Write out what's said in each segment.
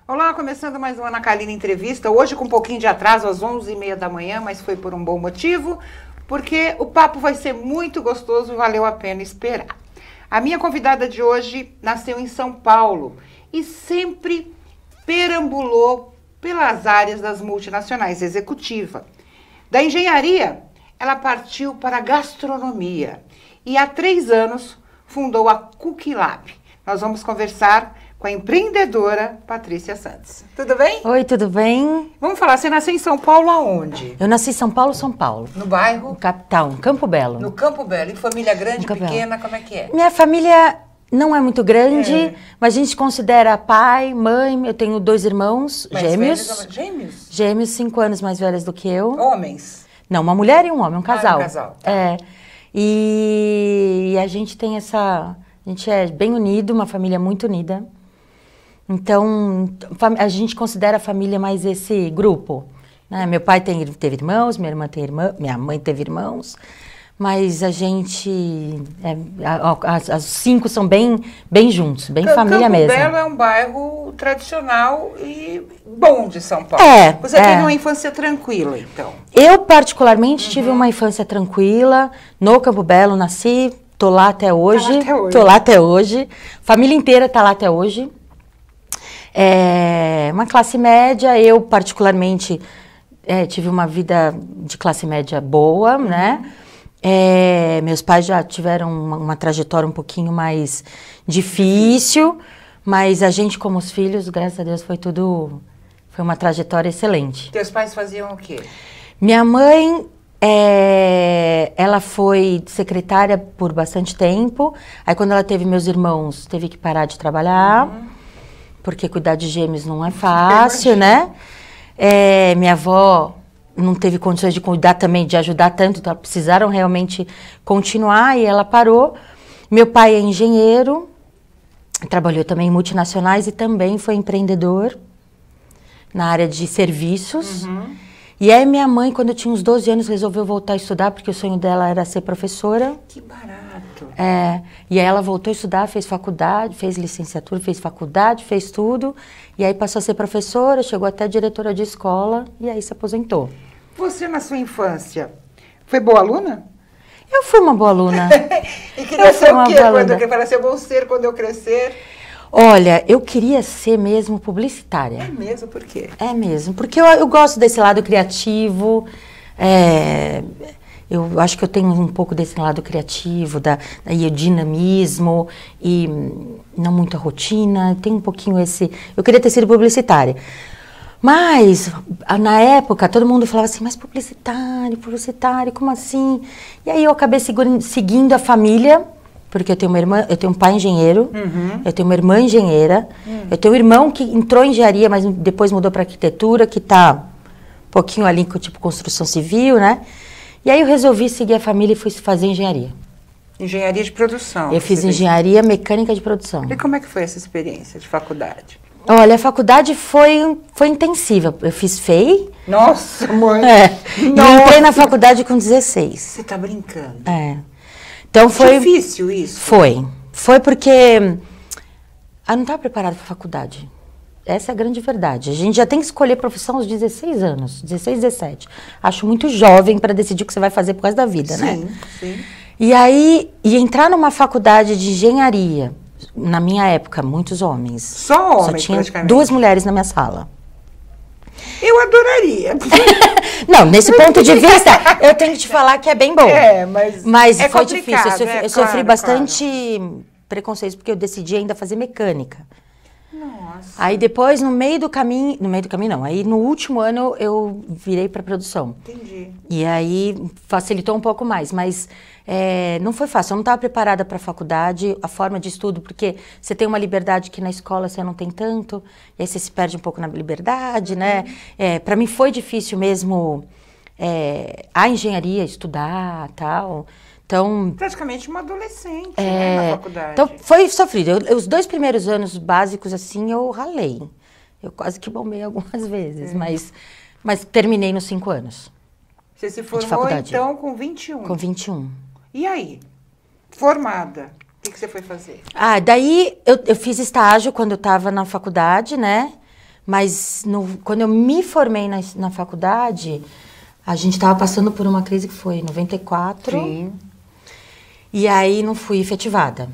Olá, começando mais uma Ana Carolina Entrevista, hoje com um pouquinho de atraso, às 11h30 da manhã, mas foi por um bom motivo, porque o papo vai ser muito gostoso, valeu a pena esperar. A minha convidada de hoje nasceu em São Paulo e sempre perambulou pelas áreas das multinacionais, executiva. Da engenharia, ela partiu para a gastronomia e há 3 anos fundou a Cookie Lab. Nós vamos conversar com a empreendedora Patrícia Santos. Tudo bem? Oi, tudo bem? Vamos falar, você nasceu em São Paulo aonde? Eu nasci em São Paulo, São Paulo. No bairro? No capital, em Campo Belo. No Campo Belo. E família grande, pequena, como é que é? Minha família não é muito grande, mas a gente considera pai, mãe. Eu tenho 2 irmãos gêmeos. Gêmeos? Gêmeos, 5 anos mais velhos do que eu. Homens? Não, uma mulher e um homem, um casal. Um casal. Tá. É. E a gente tem essa... A gente é bem unido, uma família muito unida. Então, a gente considera a família mais esse grupo. Né? Meu pai teve irmãos, minha irmã tem irmã, minha mãe teve irmãos, mas a gente, as 5 são bem juntos, bem família mesmo. Campo Belo é um bairro tradicional e bom de São Paulo. Você teve uma infância tranquila, então? Eu, particularmente, tive uma infância tranquila, no Campo Belo, nasci, tô lá até hoje. Tô lá até hoje. Família inteira tá lá até hoje. Uma classe média, eu particularmente tive uma vida de classe média boa, né? Meus pais já tiveram uma trajetória um pouquinho mais difícil, mas a gente como os filhos, graças a Deus, foi uma trajetória excelente. Teus pais faziam o quê? Minha mãe, ela foi secretária por bastante tempo, aí quando ela teve meus irmãos, teve que parar de trabalhar. Porque cuidar de gêmeos não é fácil, né? Minha avó não teve condições de cuidar também, de ajudar tanto, então precisaram realmente continuar e ela parou. Meu pai é engenheiro, trabalhou também em multinacionais e também foi empreendedor na área de serviços. E aí minha mãe, quando eu tinha uns 12 anos, resolveu voltar a estudar, porque o sonho dela era ser professora. Que barato! E aí ela voltou a estudar, fez faculdade, fez licenciatura, fez faculdade, fez tudo. E aí passou a ser professora, chegou até diretora de escola e aí se aposentou. Você, na sua infância, foi boa aluna? Eu fui uma boa aluna. E queria ser o quê? Eu vou ser quando eu crescer? Olha, eu queria ser mesmo publicitária. É mesmo? Por quê? É mesmo, porque eu gosto desse lado criativo, eu acho que eu tenho um pouco desse lado criativo, daí o dinamismo e não muita rotina, tem um pouquinho esse... Eu queria ter sido publicitária. Mas, na época, todo mundo falava assim, mas publicitário, como assim? E aí eu acabei seguindo a família, porque eu tenho uma irmã, eu tenho um pai engenheiro, eu tenho uma irmã engenheira, eu tenho um irmão que entrou em engenharia, mas depois mudou para arquitetura, que está um pouquinho ali com tipo construção civil, né? E aí eu resolvi seguir a família e fui fazer engenharia. Engenharia de produção. Eu fiz engenharia mecânica de produção. E como é que foi essa experiência de faculdade? Olha, a faculdade foi intensiva. Eu fiz FEI. Nossa, mãe! E entrei na faculdade com 16. Você tá brincando? Então foi difícil isso? Foi porque eu não estava preparada para a faculdade. Essa é a grande verdade. A gente já tem que escolher profissão aos 16 anos, 16, 17. Acho muito jovem para decidir o que você vai fazer por resto da vida, né? Sim. E aí, entrar numa faculdade de engenharia, na minha época, muitos homens. Só homens, tinha praticamente? 2 mulheres na minha sala. Eu adoraria. Não, nesse ponto de vista, eu tenho que te falar que é bem bom. Mas é foi difícil. Eu sofri bastante preconceito, porque eu decidi ainda fazer mecânica. Nossa. Aí depois, no meio do caminho não, aí no último ano eu virei para produção. Entendi. E aí facilitou um pouco mais, mas não foi fácil, eu não estava preparada para a faculdade, a forma de estudo, porque você tem uma liberdade que na escola você não tem tanto, e aí você se perde um pouco na liberdade, né? Para mim foi difícil mesmo a engenharia, estudar, tal. Então, praticamente uma adolescente, né, na faculdade. Então, foi sofrido. Os 2 primeiros anos básicos, assim, eu ralei. Eu quase que bombei algumas vezes, mas terminei nos 5 anos. Você se formou, então, com 21? Com 21. E aí? Formada, o que você foi fazer? Daí eu fiz estágio quando eu estava na faculdade, né? Mas quando eu me formei na faculdade, a gente estava passando por uma crise que foi em 94. Sim. E aí não fui efetivada.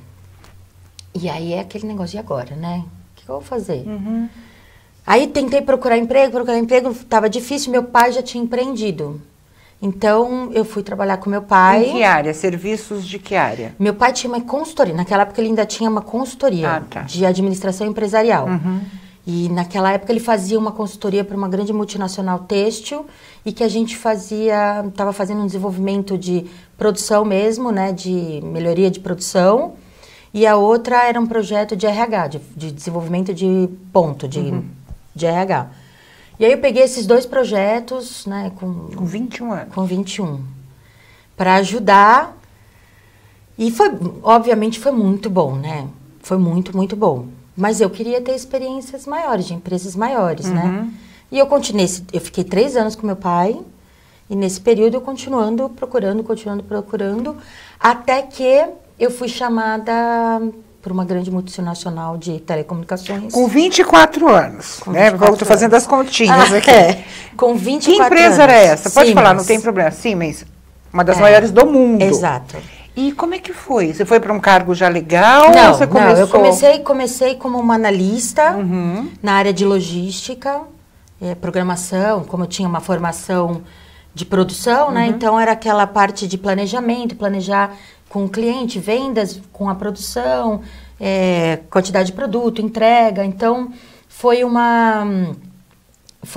E aí é aquele negócio de agora, né? O que eu vou fazer? Aí tentei procurar emprego, estava difícil, meu pai já tinha empreendido. Então, eu fui trabalhar com meu pai. Em que área? Serviços de que área? Meu pai tinha uma consultoria. Naquela época, ele ainda tinha uma consultoria de administração empresarial. E naquela época, ele fazia uma consultoria para uma grande multinacional têxtil e que a gente estava fazendo um desenvolvimento de produção mesmo, né, de melhoria de produção. E a outra era um projeto de RH, de desenvolvimento de ponto, de RH. E aí eu peguei esses dois projetos, né, com 21 anos. Com 21. Para ajudar. E obviamente foi muito bom, né? Foi muito, muito bom. Mas eu queria ter experiências maiores, de empresas maiores, né? E eu fiquei 3 anos com meu pai. E nesse período eu continuando procurando, até que eu fui chamada por uma grande multinacional de telecomunicações. Com 24 anos, né? Eu estou fazendo as continhas aqui. Com 24 anos. Que empresa era essa? Pode Siemens. falar, não tem problema. Siemens, uma das maiores do mundo. Exato. E como é que foi? Você foi para um cargo já legal? Não, ou você começou... eu comecei como uma analista na área de logística, programação, como eu tinha uma formação de produção, né? Então era aquela parte de planejamento, planejar com o cliente, vendas, com a produção, quantidade de produto, entrega. Então, foi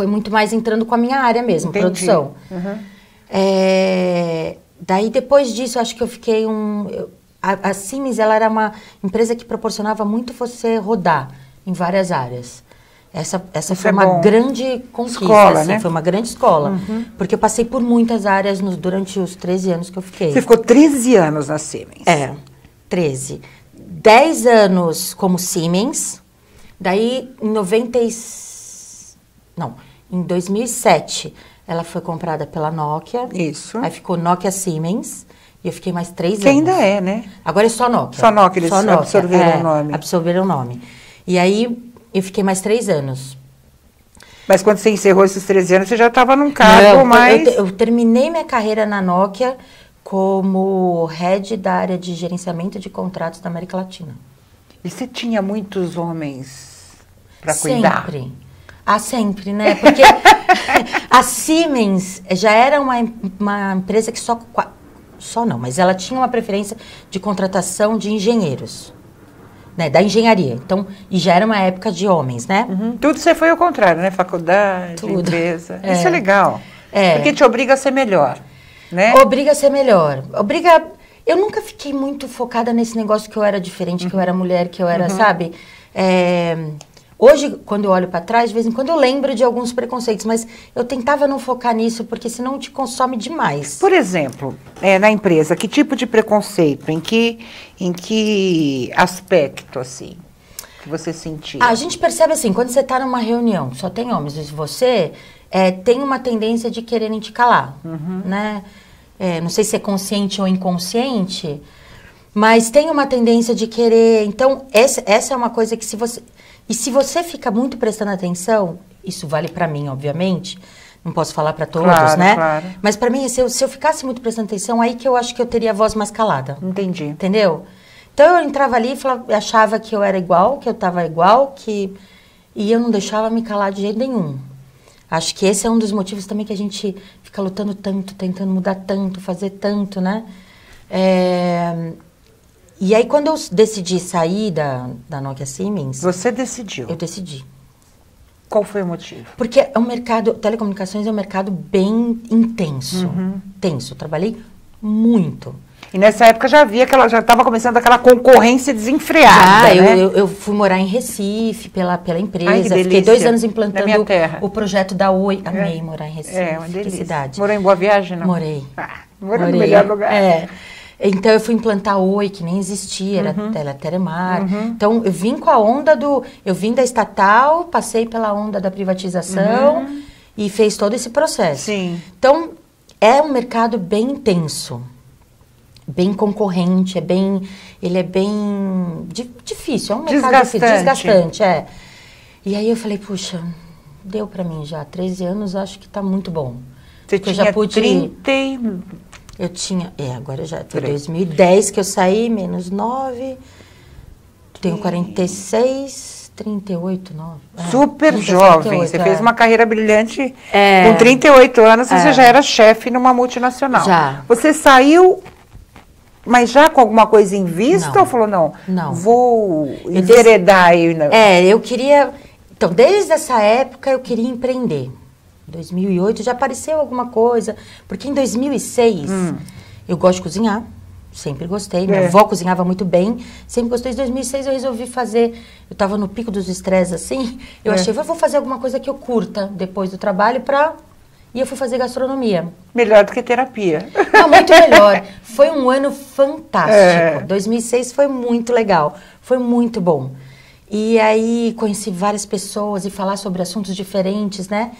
muito mais entrando com a minha área mesmo, produção. Daí, depois disso, acho que eu fiquei a Siemens, ela era uma empresa que proporcionava muito você rodar em várias áreas. Essa foi uma grande conquista, escola, assim, né? Foi uma grande escola, porque eu passei por muitas áreas durante os 13 anos que eu fiquei. Você ficou 13 anos na Siemens? 13. 10 anos como Siemens, daí em 2007, ela foi comprada pela Nokia. Isso. Aí ficou Nokia Siemens, e eu fiquei mais 3 anos. Que ainda é, né? Agora é só Nokia. Só Nokia, eles absorveram o nome. Absorveram o nome. E aí... eu fiquei mais 3 anos. Mas quando você encerrou esses 13 anos, você já estava num cargo mais... Eu terminei minha carreira na Nokia como head da área de gerenciamento de contratos da América Latina. E você tinha muitos homens para cuidar? Sempre. Sempre, né? Porque a Siemens já era uma empresa que só não, mas ela tinha uma preferência de contratação de engenheiros. Né, da engenharia. Então, e já era uma época de homens, né? Tudo você foi ao contrário, né? Faculdade, tudo. Empresa. Isso é legal. Porque te obriga a ser melhor, né? Obriga a ser melhor. Eu nunca fiquei muito focada nesse negócio que eu era diferente, que eu era mulher, que eu era, sabe? Hoje, quando eu olho para trás, de vez em quando eu lembro de alguns preconceitos, mas eu tentava não focar nisso, porque senão te consome demais. Por exemplo, na empresa, que tipo de preconceito? Em que aspecto, assim, que você sentia? A gente percebe assim, quando você está numa reunião, só tem homens, e você tem uma tendência de quererem te calar, né? Não sei se é consciente ou inconsciente, mas tem uma tendência de querer... Então, essa é uma coisa que se você fica muito prestando atenção, isso vale pra mim, obviamente, não posso falar pra todos, né? Claro. Mas pra mim, se eu ficasse muito prestando atenção, aí que eu acho que eu teria a voz mais calada. Entendi. Entendeu? Então, eu entrava ali e achava que eu era igual, que eu tava igual, e eu não deixava me calar de jeito nenhum. Acho que esse é um dos motivos também que a gente fica lutando tanto, tentando mudar tanto, fazer tanto, né? E aí, quando eu decidi sair da Nokia Siemens... Você decidiu? Eu decidi. Qual foi o motivo? Porque telecomunicações é um mercado bem intenso. Tenso. Trabalhei muito. E nessa época já havia já estava começando aquela concorrência desenfreada, né? Eu fui morar em Recife pela empresa. Ai, que delícia. Fiquei 2 anos implantando na minha terra. O projeto da Oi. Amei morar em Recife. Uma delícia. Que cidade. Morou em Boa Viagem, não? Morei. Morei no melhor lugar. Então, eu fui implantar Oi, que nem existia, era Telemar. Então, eu vim com a onda eu vim da estatal, passei pela onda da privatização e fez todo esse processo. Sim. Então, é um mercado bem intenso, bem concorrente, ele é bem difícil, é um mercado desgastante. E aí eu falei, puxa, deu pra mim já. 13 anos, acho que tá muito bom. Você Porque tinha eu já pude... 30 Eu tinha... agora já... Foi 2010 que eu saí, menos 9. Tenho 46, 38, 9. Super 30, jovem. 38, Você fez uma carreira brilhante. Com 38 anos, você É. já era chefe numa multinacional. Já. Você saiu, mas já com alguma coisa em vista? Não. Ou falou, não, Não. vou enveredar aí? Eu queria... Então, desde essa época, eu queria empreender. Em 2008 já apareceu alguma coisa. Porque em 2006, eu gosto de cozinhar. Sempre gostei. Minha avó cozinhava muito bem. Sempre gostei. Em 2006 eu resolvi fazer... Eu estava no pico dos estresses, assim. Eu achei, vou fazer alguma coisa que eu curta depois do trabalho pra... E eu fui fazer gastronomia. Melhor do que terapia. Não, muito melhor. Foi um ano fantástico. 2006 foi muito legal. Foi muito bom. E aí conheci várias pessoas e falar sobre assuntos diferentes, né?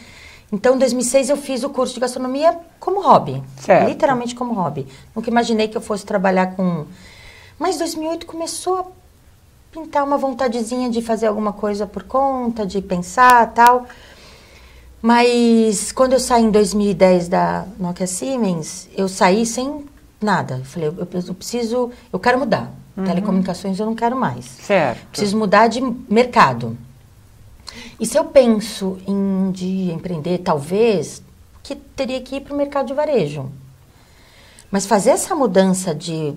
Então, em 2006 eu fiz o curso de gastronomia como hobby. Certo. Literalmente como hobby. Nunca imaginei que eu fosse trabalhar com... Mas 2008 começou a pintar uma vontadezinha de fazer alguma coisa por conta, de pensar e tal. Mas quando eu saí em 2010 da Nokia Siemens, eu saí sem nada. Eu falei, eu quero mudar. Telecomunicações eu não quero mais. Certo. Preciso mudar de mercado. E se eu penso em um dia empreender, talvez, que teria que ir para o mercado de varejo. Mas fazer essa mudança de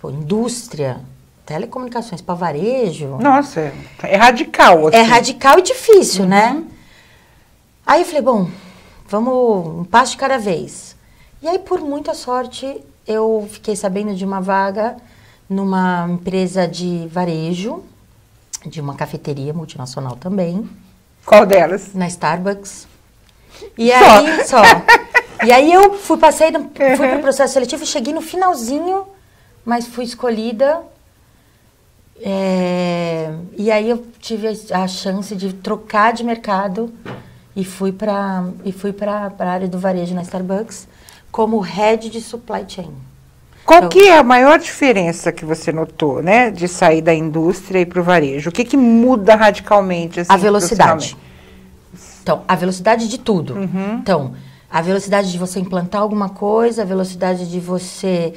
indústria, telecomunicações para varejo... Nossa, é radical. Assim. É radical e difícil, né? Aí eu falei, bom, vamos um passo de cada vez. E aí, por muita sorte, eu fiquei sabendo de uma vaga numa empresa de varejo, de uma cafeteria multinacional também. Qual delas? Na Starbucks. E aí, só. E aí eu fui pro processo seletivo e cheguei no finalzinho, mas fui escolhida. E aí eu tive a chance de trocar de mercado e fui para a área do varejo na Starbucks como head de supply chain. Qual que é a maior diferença que você notou, né, de sair da indústria e para o varejo? O que muda radicalmente? Assim, a velocidade. Então, a velocidade de tudo. Então, a velocidade de você implantar alguma coisa, a velocidade de você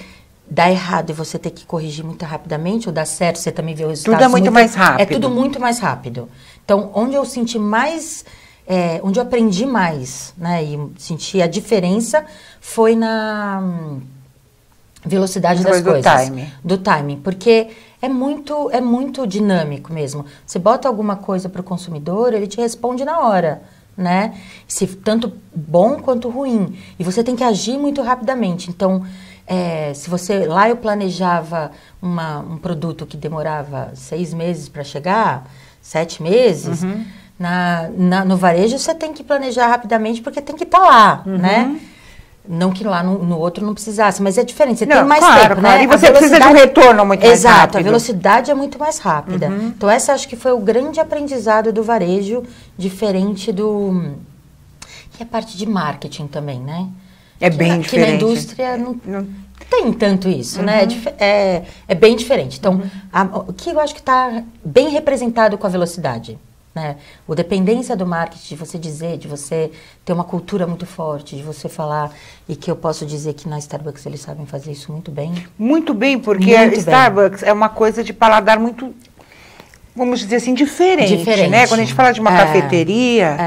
dar errado e você ter que corrigir muito rapidamente, ou dar certo, você também vê o resultado. Tudo é muito mais rápido. É tudo muito mais rápido. Então, onde eu senti mais... onde eu aprendi mais, né, e senti a diferença foi na... velocidade das coisas. Do timing. Porque é muito dinâmico mesmo. Você bota alguma coisa para o consumidor, ele te responde na hora, né? Se tanto bom quanto ruim. E você tem que agir muito rapidamente. Então, se você... Lá eu planejava um produto que demorava 6 meses para chegar, 7 meses. No varejo você tem que planejar rapidamente porque tem que estar lá, né? Não que lá no outro não precisasse, mas é diferente, você tem mais tempo, né? E você precisa de um retorno muito mais rápido. Exato, a velocidade é muito mais rápida. Então, essa acho que foi o grande aprendizado do varejo, diferente do... E a parte de marketing também, né? É bem diferente. Que na indústria não tem tanto isso, né? É bem diferente. Então, o que eu acho que está bem representado com a velocidade, né? A dependência do marketing, de você dizer, de você ter uma cultura muito forte, de você falar, e que eu posso dizer que na Starbucks eles sabem fazer isso muito bem. Muito bem, porque a Starbucks é uma coisa de paladar muito, vamos dizer assim, diferente. Né? Quando a gente fala de uma cafeteria,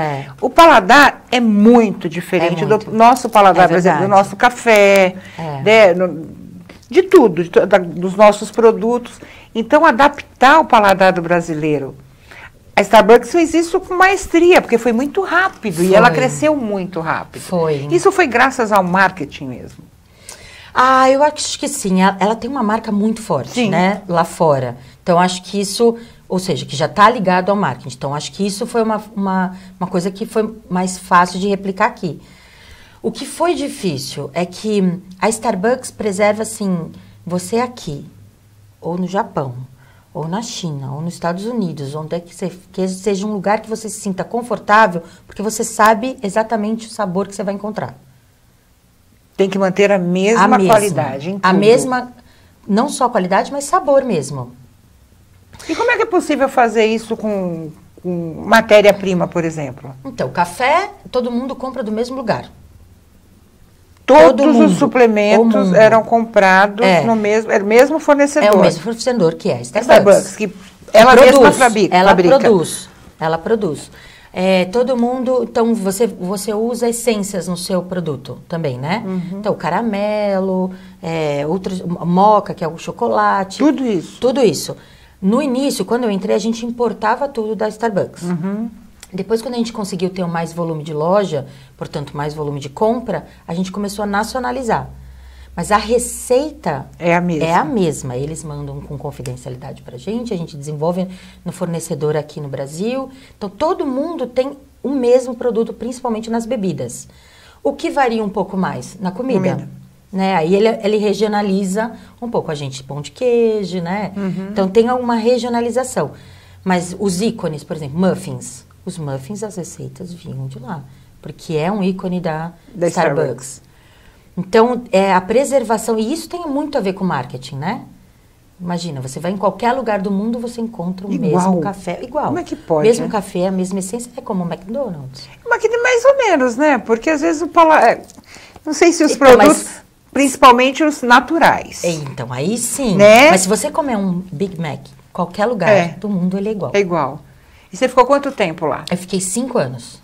o paladar é muito diferente do nosso paladar, por exemplo, do nosso café, né? De tudo, dos nossos produtos. Então, adaptar o paladar do brasileiro. A Starbucks fez isso com maestria, porque foi muito rápido e ela cresceu muito rápido. Isso foi graças ao marketing mesmo? Eu acho que sim. Ela tem uma marca muito forte, né? Lá fora. Então, acho que isso... Ou seja, que já está ligado ao marketing. Então, acho que isso foi uma coisa que foi mais fácil de replicar aqui. O que foi difícil é que a Starbucks preserva, assim, você aqui, ou no Japão, ou na China, ou nos Estados Unidos, onde é que seja um lugar que você se sinta confortável, porque você sabe exatamente o sabor que você vai encontrar. Tem que manter a mesma qualidade em tudo. A mesma, não só qualidade, mas sabor mesmo. E como é que é possível fazer isso com com matéria-prima, por exemplo? Então, café, todo mundo compra do mesmo lugar. Todos os suplementos eram comprados no mesmo, era o mesmo fornecedor. É o mesmo fornecedor que é a Starbucks. Que ela mesma fabrica. Ela produz. Todo mundo, então você usa essências no seu produto também, né? Então, caramelo, outros, moca, que é o chocolate. Tudo isso. Tudo isso. No início, quando eu entrei, a gente importava tudo da Starbucks. Depois, quando a gente conseguiu ter mais volume de loja, portanto, mais volume de compra, a gente começou a nacionalizar. Mas a receita é a mesma. É a mesma. Eles mandam com confidencialidade pra gente, a gente desenvolve no fornecedor aqui no Brasil. Então, todo mundo tem o mesmo produto, principalmente nas bebidas. O que varia um pouco mais? Na comida. Né? Aí ele regionaliza um pouco. A gente, pão de queijo, né? Então, tem alguma regionalização. Mas os ícones, por exemplo, muffins. Os muffins, as receitas vinham de lá. Porque é um ícone da Starbucks. Então, a preservação, e isso tem muito a ver com marketing, né? Imagina, você vai em qualquer lugar do mundo, você encontra o mesmo café. Igual. Como é que pode? Mesmo café, a mesma essência, é como o McDonald's. Mas mais ou menos, né? Porque às vezes não sei se os produtos, principalmente os naturais. Então, aí sim. Né? Mas se você comer um Big Mac, qualquer lugar do mundo, ele é igual. É igual. E você ficou quanto tempo lá? Eu fiquei 5 anos.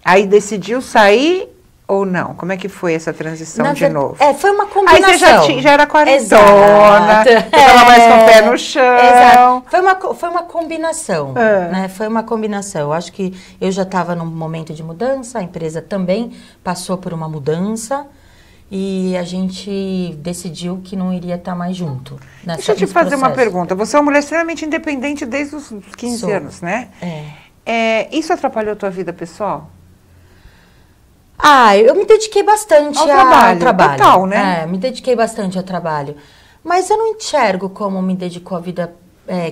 Aí decidiu sair ou não? Como é que foi essa transição de novo? Foi uma combinação. Aí você já era quarentona, estava mais com o pé no chão. Exato. Foi uma combinação, né? Foi uma combinação. Eu acho que eu já estava num momento de mudança, a empresa também passou por uma mudança e a gente decidiu que não iria estar mais junto. Deixa eu te fazer uma pergunta. Você é uma mulher extremamente independente desde os 15 anos, né? Isso atrapalhou a tua vida pessoal? Eu me dediquei bastante ao trabalho. Total, né? Me dediquei bastante ao trabalho. Mas eu não enxergo como me dedicou a vida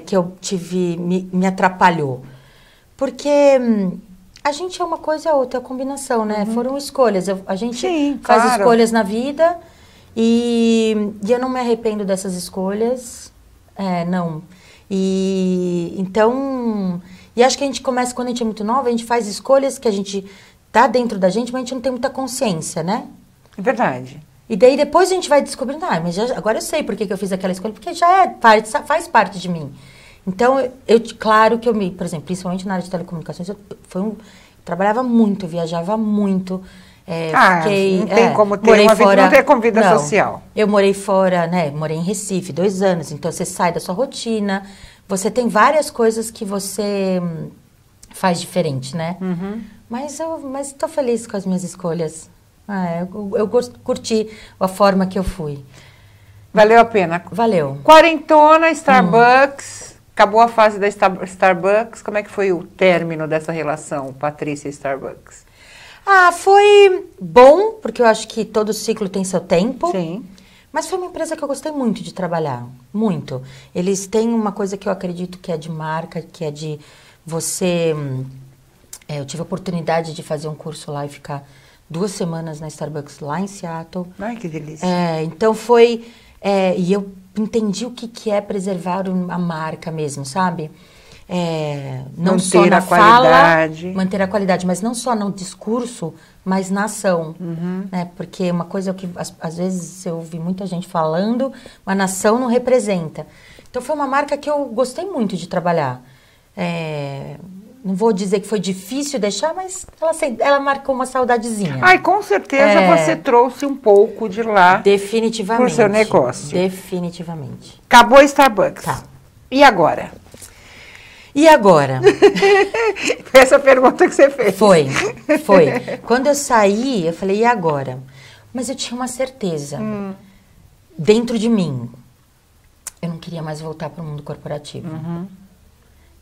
que eu tive, me atrapalhou. Porque a gente é uma coisa e outra, é combinação, né? Foram escolhas. A gente faz escolhas na vida e eu não me arrependo dessas escolhas. Não. Então, acho que a gente começa, quando a gente é muito nova, a gente faz escolhas que a gente tá dentro da gente, mas a gente não tem muita consciência, né? É verdade. E daí depois a gente vai descobrindo, mas agora eu sei por que eu fiz aquela escolha, porque já faz parte de mim. Então, claro que por exemplo, principalmente na área de telecomunicações, trabalhava muito, viajava muito. Não tem como ter uma vida, não ter convida social. Eu morei fora, né? Morei em Recife 2 anos, então você sai da sua rotina, você tem várias coisas que você faz diferente, né? Mas estou feliz com as minhas escolhas. Eu curti a forma que eu fui. Valeu a pena? Valeu. Quarentona, Starbucks, acabou a fase da Starbucks. Como é que foi o término dessa relação, Patrícia e Starbucks? Foi bom, porque eu acho que todo ciclo tem seu tempo. Sim. Mas foi uma empresa que eu gostei muito de trabalhar. Muito. Eles têm uma coisa que eu acredito que é de marca, que é de você... eu tive a oportunidade de fazer um curso lá e ficar 2 semanas na Starbucks lá em Seattle. Ai, que delícia. Então foi... e eu entendi o que é preservar a marca mesmo, sabe? Não só na fala, manter a qualidade, mas não só no discurso, mas na ação. Né? Porque uma coisa que às vezes eu ouvi muita gente falando, mas na ação não representa. Então foi uma marca que eu gostei muito de trabalhar. Não vou dizer que foi difícil deixar, mas ela marcou uma saudadezinha. Com certeza você trouxe um pouco de lá. Definitivamente. Pro seu negócio. Definitivamente. Acabou a Starbucks. Tá. E agora? E agora? Foi essa pergunta que você fez. Foi. Quando eu saí, eu falei, e agora? Mas eu tinha uma certeza. Dentro de mim. Eu não queria mais voltar para o mundo corporativo.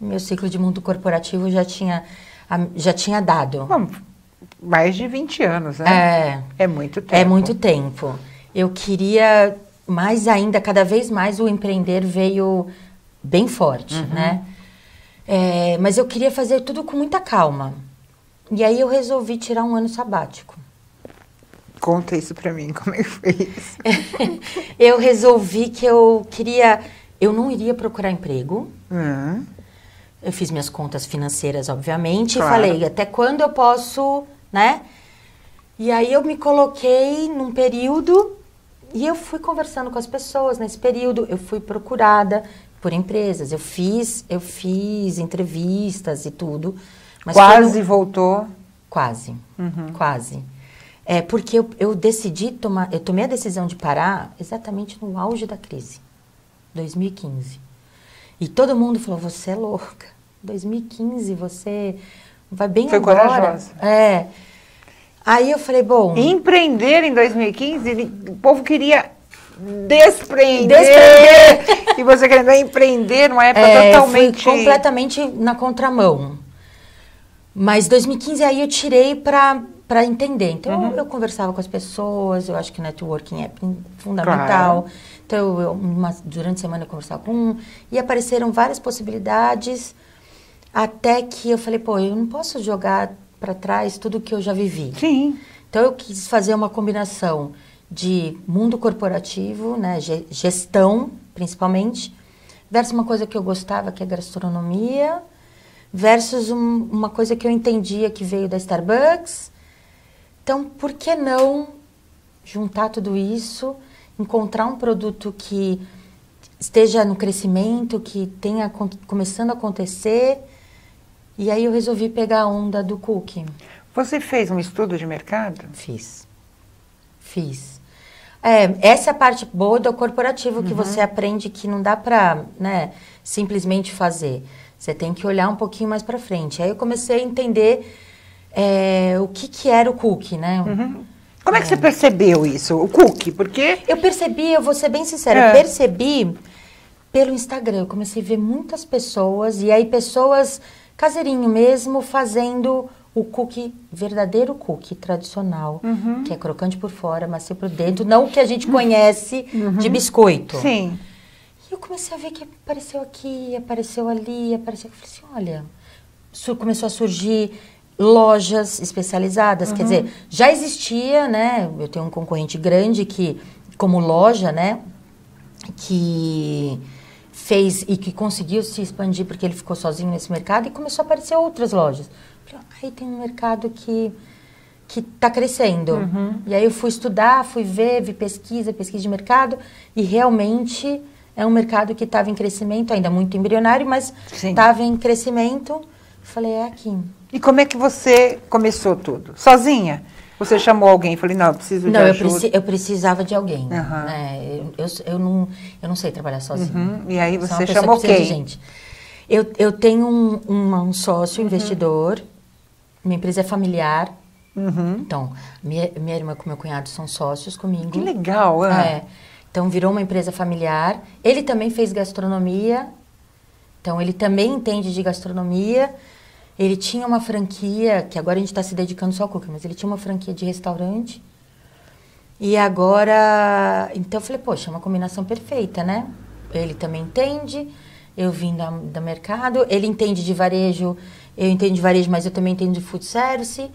Meu ciclo de mundo corporativo já tinha dado. Mais de 20 anos, né? É muito tempo. É muito tempo. Eu queria mais ainda, cada vez mais o empreender veio bem forte, né? Mas eu queria fazer tudo com muita calma. E aí eu resolvi tirar um ano sabático. Conta isso pra mim, como é que foi isso? Eu resolvi que eu não iria procurar emprego. Eu fiz minhas contas financeiras, obviamente, Claro. e falei, até quando eu posso, né? E aí eu me coloquei num período e eu fui conversando com as pessoas nesse período. Eu fui procurada por empresas. Eu fiz entrevistas e tudo. Mas Quase voltou. Quase, quase. É porque eu tomei a decisão de parar exatamente no auge da crise, 2015. E todo mundo falou, você é louca. 2015, você vai bem Foi agora. corajosa. É. Aí eu falei, bom... Empreender em 2015, o povo queria desprender. E você querendo empreender numa época totalmente... Fui completamente na contramão. Mas 2015 aí eu tirei para entender. Então eu conversava com as pessoas, eu acho que networking é fundamental. Claro. Então durante a semana eu conversava com um, e apareceram várias possibilidades, até que eu falei, pô, eu não posso jogar para trás tudo que eu já vivi. Sim. Então eu quis fazer uma combinação de mundo corporativo, né, gestão principalmente, versus uma coisa que eu gostava, que é gastronomia, versus uma coisa que eu entendia que veio da Starbucks. Então, por que não juntar tudo isso, encontrar um produto que esteja no crescimento, que tenha começando a acontecer? E aí eu resolvi pegar a onda do cookie. Você fez um estudo de mercado? Fiz. Essa é a parte boa do corporativo, que você aprende que não dá para, né, simplesmente fazer. Você tem que olhar um pouquinho mais para frente. Aí eu comecei a entender o que era o cookie, né? Como é que você percebeu isso, o cookie? Porque... Eu percebi, eu vou ser bem sincera, eu percebi pelo Instagram. Eu comecei a ver muitas pessoas, e aí pessoas caseirinho mesmo, fazendo o cookie, verdadeiro cookie tradicional, que é crocante por fora, macio por dentro, não o que a gente conhece de biscoito. Sim. E eu comecei a ver que apareceu aqui, apareceu ali, apareceu... Eu falei assim, olha, começou a surgir lojas especializadas, quer dizer, já existia, né? Eu tenho um concorrente grande que, como loja, né? Que fez e que conseguiu se expandir porque ele ficou sozinho nesse mercado e começou a aparecer outras lojas. Aí tem um mercado que está crescendo. E aí eu fui estudar, fui ver, vi pesquisa de mercado, e realmente é um mercado que estava em crescimento, ainda muito embrionário, mas estava em crescimento. Falei, é aqui. E como é que você começou tudo? Sozinha? Você chamou alguém e falou, não, eu preciso de ajuda. Eu precisava de alguém. Né? Eu não sei trabalhar sozinha. E aí você chamou quem? Gente. Eu tenho um sócio investidor, minha empresa é familiar. Então, minha irmã com meu cunhado são sócios comigo. Que legal, Então, virou uma empresa familiar. Ele também fez gastronomia. Então, ele também entende de gastronomia. Ele tinha uma franquia, que agora a gente está se dedicando só ao cookie, mas ele tinha uma franquia de restaurante. E agora... Então, eu falei, poxa, é uma combinação perfeita, né? Ele também entende, eu vim da mercado. Ele entende de varejo, eu entendo de varejo, mas eu também entendo de food service.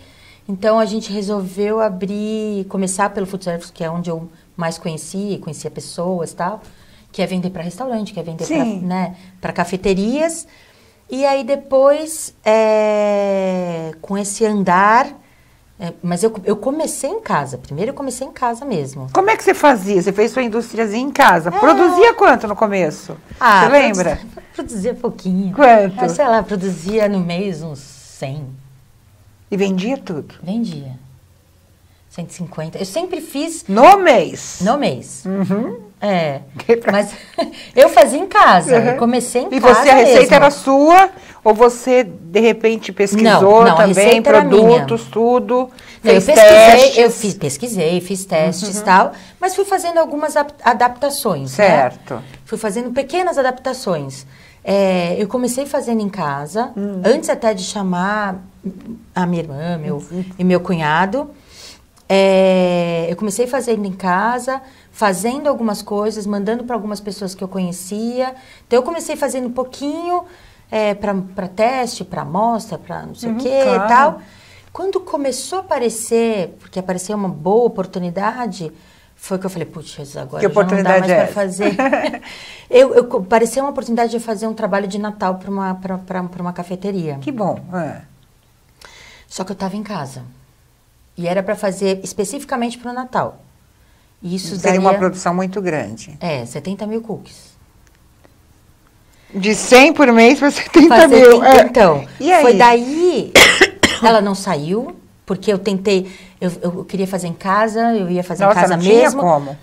Então, a gente resolveu começar pelo food service, que é onde eu mais conhecia pessoas e tal, que é vender para restaurante, que é vender para cafeterias. E aí depois, com esse andar, mas eu comecei em casa. Primeiro eu comecei em casa mesmo. Como é que você fazia? Você fez sua indústriazinha em casa. Produzia quanto no começo? Você lembra? Produzia pouquinho. Quanto? Sei lá, produzia no mês uns 100. E vendia tudo? Vendia. 150. Eu sempre fiz... No mês? No mês. Mas eu fazia em casa. Eu comecei em casa. E você, a receita mesmo. era sua? Ou você, de repente, pesquisou não, também produtos, tudo? Fez testes? Pesquisei, fiz testes e tal. Mas fui fazendo algumas adaptações. Certo. Né? Fui fazendo pequenas adaptações. Eu comecei fazendo em casa, antes até de chamar a minha irmã e meu cunhado. Eu comecei fazendo em casa, fazendo algumas coisas, mandando para algumas pessoas que eu conhecia. Então, eu comecei fazendo um pouquinho para teste, para amostra, para não sei o quê e tal. Quando começou a aparecer, porque apareceu uma boa oportunidade, foi que eu falei, putz, agora Que já não dá mais oportunidade para é essa? fazer. Pareceu uma oportunidade de fazer um trabalho de Natal para uma cafeteria. Que bom. Só que eu estava em casa. E era para fazer especificamente para o Natal. E isso Seria uma daria, produção muito grande. 70 mil cookies. De 100 por mês para 70 Fazer mil. Então, E aí? foi daí, ela não saiu, porque eu tentei, eu queria fazer em casa, eu ia fazer Nossa, em casa não tinha mesmo. como.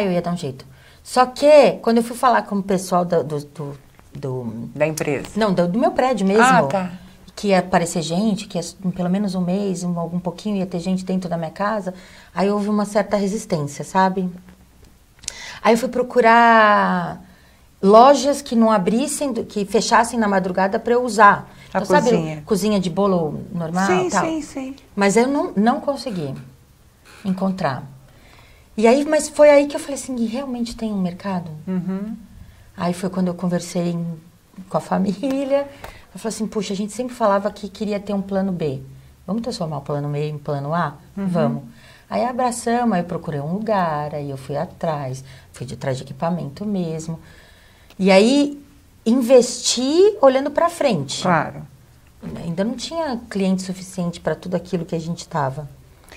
Eu ia dar um jeito. Só que, quando eu fui falar com o pessoal Da empresa. Não, do meu prédio mesmo. Ah, tá. Que ia aparecer gente, que ia, pelo menos um mês, algum pouquinho, ia ter gente dentro da minha casa. Aí houve uma certa resistência, sabe? Aí eu fui procurar lojas que não abrissem, que fechassem na madrugada para eu usar. A Então, cozinha. sabe, cozinha de bolo normal Sim, e tal. sim. Mas eu não consegui encontrar. E aí, mas foi aí que eu falei assim, realmente tem um mercado? Uhum. Aí foi quando eu conversei com a família. Eu falei assim, puxa, a gente sempre falava que queria ter um plano B. Vamos transformar o plano B em plano A? Vamos. Aí abraçamos, aí eu procurei um lugar, aí eu fui atrás, fui de trás de equipamento mesmo. E aí investi olhando para frente. Claro. Ainda não tinha cliente suficiente para tudo aquilo que a gente estava.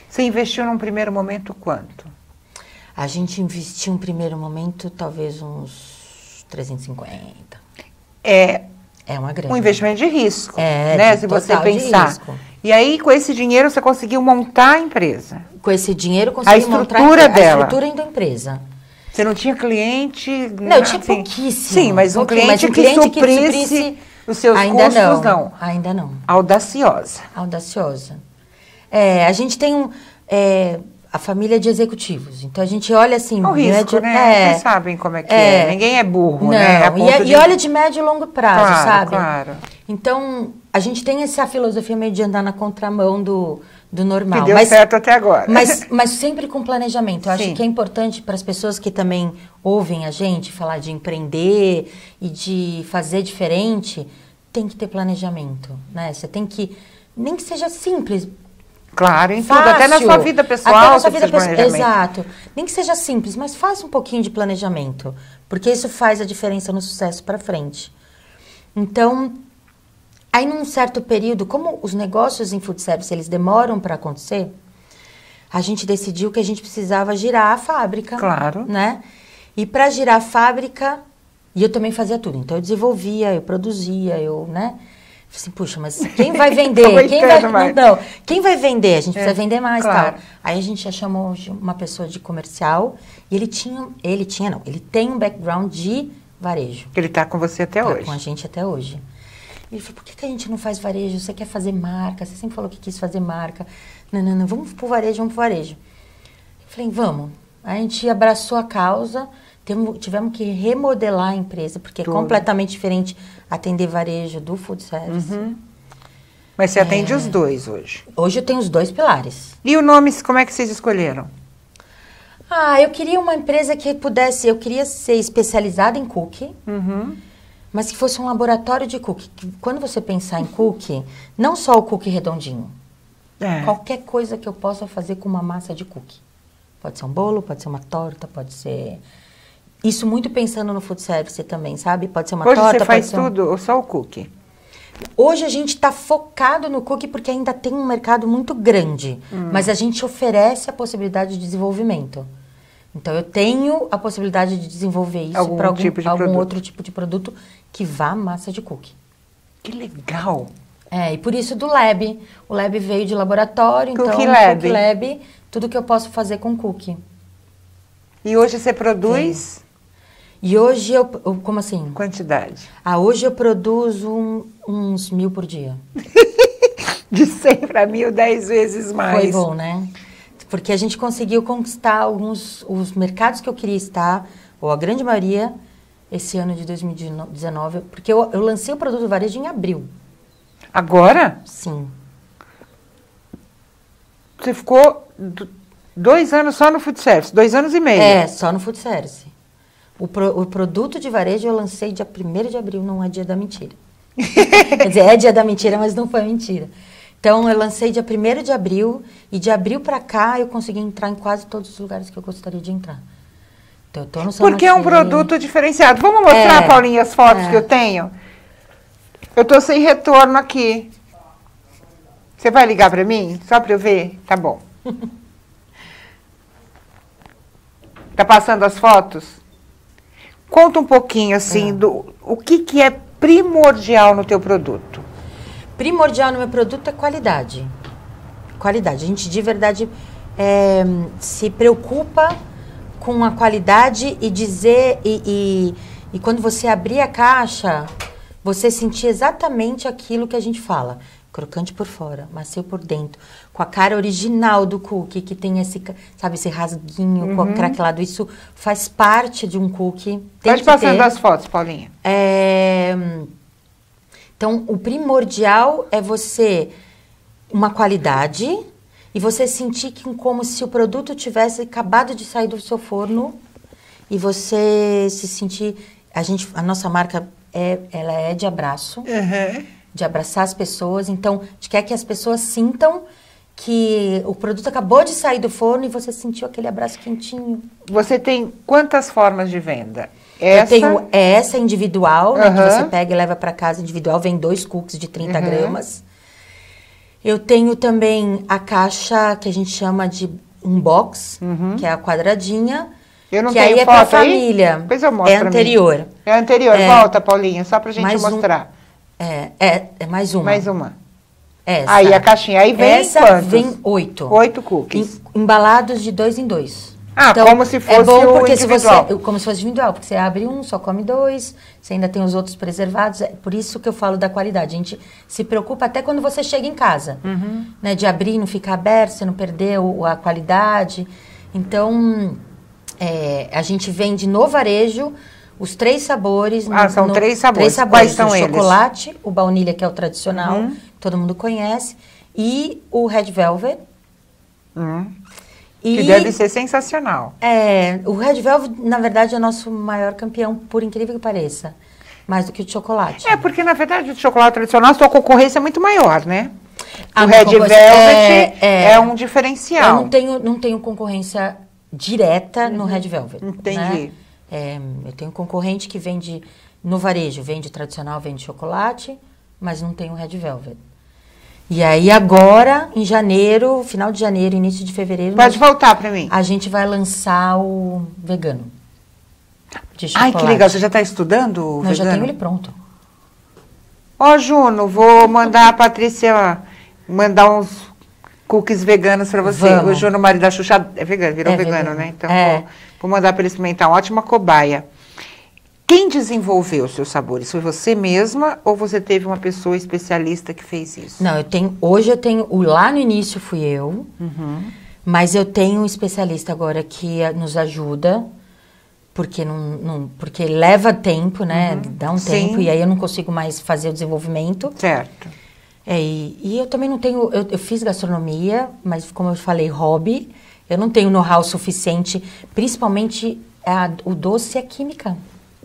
Você investiu num primeiro momento quanto? A gente investiu um primeiro momento, talvez uns 350. É uma grana. Um investimento de risco, É, né? de Se você total de pensar. risco. E aí, com esse dinheiro, você conseguiu montar a empresa. Com esse dinheiro, eu consegui montar estrutura dela. a estrutura da empresa. Você não tinha cliente... Não, eu tinha assim, pouquíssimo. Sim, mas um cliente que suprisse os seus custos, não. Ainda não. Audaciosa. Audaciosa. A gente tem a família de executivos. Então, a gente olha assim... É um risco, né? Vocês sabem como é que é. Ninguém é burro, não, né? E olha de médio e longo prazo, sabe? Claro. Então, a gente tem essa filosofia meio de andar na contramão do normal. Que deu certo até agora. Mas sempre com planejamento. Eu acho Sim. que é importante para as pessoas que também ouvem a gente falar de empreender e de fazer diferente, tem que ter planejamento, né? Você tem que, nem que seja simples, Claro, em fácil, tudo. Até na sua vida pessoal, até na sua vida planejamento. Exato. Nem que seja simples, mas faça um pouquinho de planejamento, porque isso faz a diferença no sucesso para frente. Então, aí num certo período, como os negócios em food service, eles demoram para acontecer, a gente decidiu que a gente precisava girar a fábrica. Claro. Né? E para girar a fábrica, e eu também fazia tudo. Então, eu desenvolvia, eu produzia, né? Assim, puxa, mas quem vai vender? Quem vai vender? A gente precisa vender mais, claro. tal. Aí a gente já chamou uma pessoa de comercial e ele tem um background de varejo. Ele está com você até hoje. Com a gente até hoje. Ele falou, por que a gente não faz varejo? Você quer fazer marca? Você sempre falou que quis fazer marca. Não, vamos pro varejo. Eu falei, vamos. A gente abraçou a causa, tivemos que remodelar a empresa, porque é completamente diferente atender varejo do food service. Mas você atende os dois hoje. Hoje eu tenho os dois pilares. E o nome, como é que vocês escolheram? Eu queria uma empresa que pudesse, eu queria ser especializada em cookie, mas que fosse um laboratório de cookie. Quando você pensar em cookie, não só o cookie redondinho, qualquer coisa que eu possa fazer com uma massa de cookie. Pode ser um bolo, pode ser uma torta, pode ser... Isso muito pensando no food service também, sabe? Pode ser uma torta, Hoje você faz pode ser tudo ou só o cookie? Hoje a gente está focado no cookie porque ainda tem um mercado muito grande. Mas a gente oferece a possibilidade de desenvolvimento. Então, eu tenho a possibilidade de desenvolver isso para algum outro tipo de produto que vá à massa de cookie. Que legal! E por isso do Lab. O Lab veio de laboratório, Cookie então Lab. Cookie Lab, tudo que eu posso fazer com cookie. E hoje você produz? E hoje eu como assim? Quantidade? Hoje eu produzo uns 1000 por dia. De 100 para 1000, 10 vezes mais. Foi bom, né? Porque a gente conseguiu conquistar os mercados que eu queria estar, ou a grande maioria, esse ano de 2019, porque eu lancei o produto varejo em abril. Agora? Sim. Você ficou 2 anos só no food service, 2 anos e meio. Só no food service. O produto de varejo eu lancei dia 1º de abril, não é dia da mentira. Quer dizer, é dia da mentira, mas não foi mentira. Então, eu lancei dia 1º de abril, e de abril para cá eu consegui entrar em quase todos os lugares que eu gostaria de entrar. Então, eu tô no Porque é um produto diferenciado. Vamos mostrar, Paulinha, as fotos que eu tenho? Eu tô sem retorno aqui. Você vai ligar para mim? Só para eu ver? Tá bom. Tá passando as fotos? Conta um pouquinho, assim, o que é primordial no teu produto. Primordial no meu produto é qualidade. Qualidade. A gente, de verdade, se preocupa com a qualidade e dizer... E quando você abrir a caixa, você sentir exatamente aquilo que a gente fala. Crocante por fora, macio por dentro, com a cara original do cookie, que tem esse, sabe, esse rasguinho, com craquelado. Isso faz parte de um cookie. Pode passando as fotos, Paulinha. Então, o primordial é você, uma qualidade, e você sentir que como se o produto tivesse acabado de sair do seu forno, e você se sentir... A nossa marca, ela é de abraço. De abraçar as pessoas. Então, a gente quer que as pessoas sintam que o produto acabou de sair do forno e você sentiu aquele abraço quentinho. Você tem quantas formas de venda? Eu tenho essa individual, né, que você pega e leva para casa individual. Vem 2 cookies de 30 gramas. Eu tenho também a caixa que a gente chama de unbox, que é a quadradinha. Eu não que tenho aí é foto para família. Depois eu mostro. É anterior. É anterior. Volta, Paulinha, só pra gente mostrar. É mais uma. Mais uma. Essa. Aí a caixinha. Aí vem quantos? Vem 8. 8 cookies. Embalados de 2 em 2. Ah, então, como se fosse porque individual. Como se fosse individual, porque você abre um, só come 2, você ainda tem os outros preservados. É por isso que eu falo da qualidade. A gente se preocupa até quando você chega em casa, né? De abrir, não ficar aberto, você não perder a qualidade. Então, a gente vende no varejo os 3 sabores. São 3 sabores. 3 sabores. Quais são eles? O chocolate, o baunilha, que é o tradicional, todo mundo conhece, e o Red Velvet. Que deve ser sensacional. O Red Velvet, na verdade, é o nosso maior campeão, por incrível que pareça. Mais do que o chocolate. Porque, na verdade, o chocolate tradicional, a sua concorrência é muito maior, né? O Red Velvet é um diferencial. Eu não tenho concorrência direta no Red Velvet. Entendi. Né? Eu tenho concorrente que vende no varejo, vende tradicional, vende chocolate, mas não tem o Red Velvet. E aí agora, em janeiro, final de janeiro, início de fevereiro... Pode voltar para mim. A gente vai lançar o vegano. De chocolate. Ai, que legal. Você já está estudando o vegano? Eu já tenho ele pronto. Juno, vou mandar a Patrícia mandar uns cookies veganos para você. Vamos. O Juno, marido da Xuxa, é vegano, virou vegano, né? Então, vou mandar para ele experimentar. Uma ótima cobaia. Quem desenvolveu os seus sabores? Foi você mesma ou você teve uma pessoa especialista que fez isso? Não, hoje eu tenho, lá no início fui eu, mas eu tenho um especialista agora que nos ajuda, porque leva tempo, né? Dá um tempo, e aí eu não consigo mais fazer o desenvolvimento. Certo. E eu também não tenho, eu fiz gastronomia, mas como eu falei, hobby, eu não tenho know-how suficiente, principalmente o doce e a química.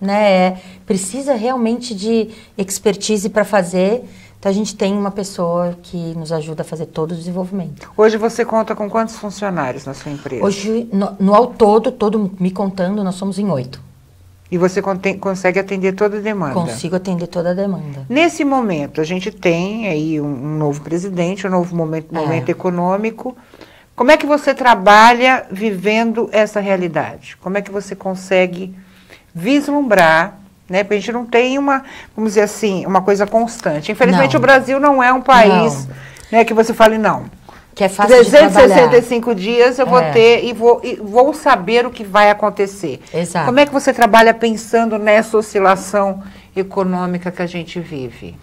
Né? Precisa realmente de expertise para fazer. Então, a gente tem uma pessoa que nos ajuda a fazer todo o desenvolvimento. Hoje você conta com quantos funcionários na sua empresa? Hoje, no ao todo me contando, nós somos em 8. E você consegue atender toda a demanda? Consigo atender toda a demanda. Nesse momento, a gente tem aí um novo presidente, um novo momento econômico. Como é que você trabalha vivendo essa realidade? Como é que você consegue vislumbrar, né? Porque a gente não tem vamos dizer assim, uma coisa constante. Infelizmente, o Brasil não é um país, né, que você fale, não. Que é fácil 365 dias eu vou ter e vou saber o que vai acontecer. Exato. Como é que você trabalha pensando nessa oscilação econômica que a gente vive?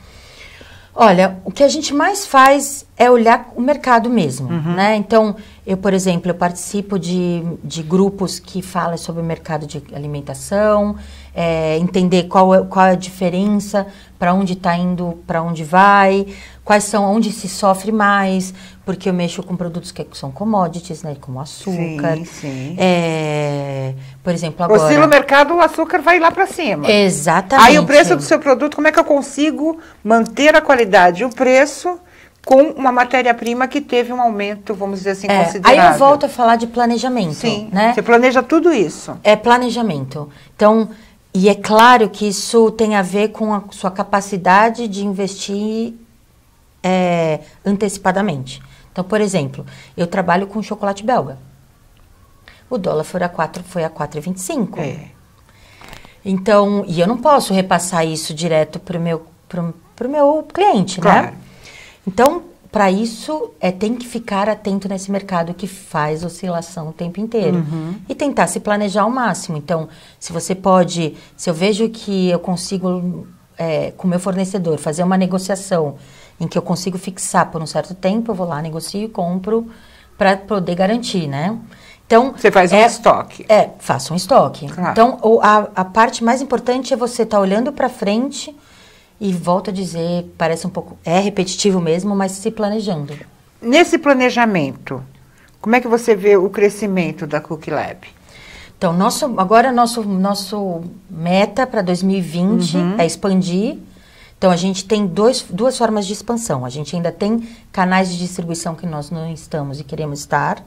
Olha, o que a gente mais faz é olhar o mercado mesmo, né? Então, eu, por exemplo, eu participo de grupos que falam sobre o mercado de alimentação, entender qual é a diferença, para onde está indo, para onde vai, onde se sofre mais, porque eu mexo com produtos que são commodities, né? Como açúcar. Sim. Por exemplo, agora... Oscila o mercado, o açúcar vai lá para cima. Exatamente. Aí o preço do seu produto, como é que eu consigo manter a qualidade e o preço com uma matéria-prima que teve um aumento, vamos dizer assim, considerável. Aí eu volto a falar de planejamento. Sim, né? Você planeja tudo isso. É planejamento. Então, e é claro que isso tem a ver com a sua capacidade de investir antecipadamente. Então, por exemplo, eu trabalho com chocolate belga. O dólar foi a 4,25. Então, e eu não posso repassar isso direto para o meu cliente, claro. né? Então, para isso, tem que ficar atento nesse mercado que faz oscilação o tempo inteiro. E tentar se planejar ao máximo. Então, se eu vejo que eu consigo, com o meu fornecedor, fazer uma negociação em que eu consigo fixar por um certo tempo, eu vou lá, negocio e compro para poder garantir, né? Então, você faz um estoque. Faço um estoque. Claro. Então, a parte mais importante é você estar olhando para frente e, volto a dizer, parece um pouco, repetitivo mesmo, mas se planejando. Nesse planejamento, como é que você vê o crescimento da Cookie Lab? Então, agora nosso meta para 2020 é expandir. Então, a gente tem duas formas de expansão. A gente ainda tem canais de distribuição que nós não estamos e queremos estar.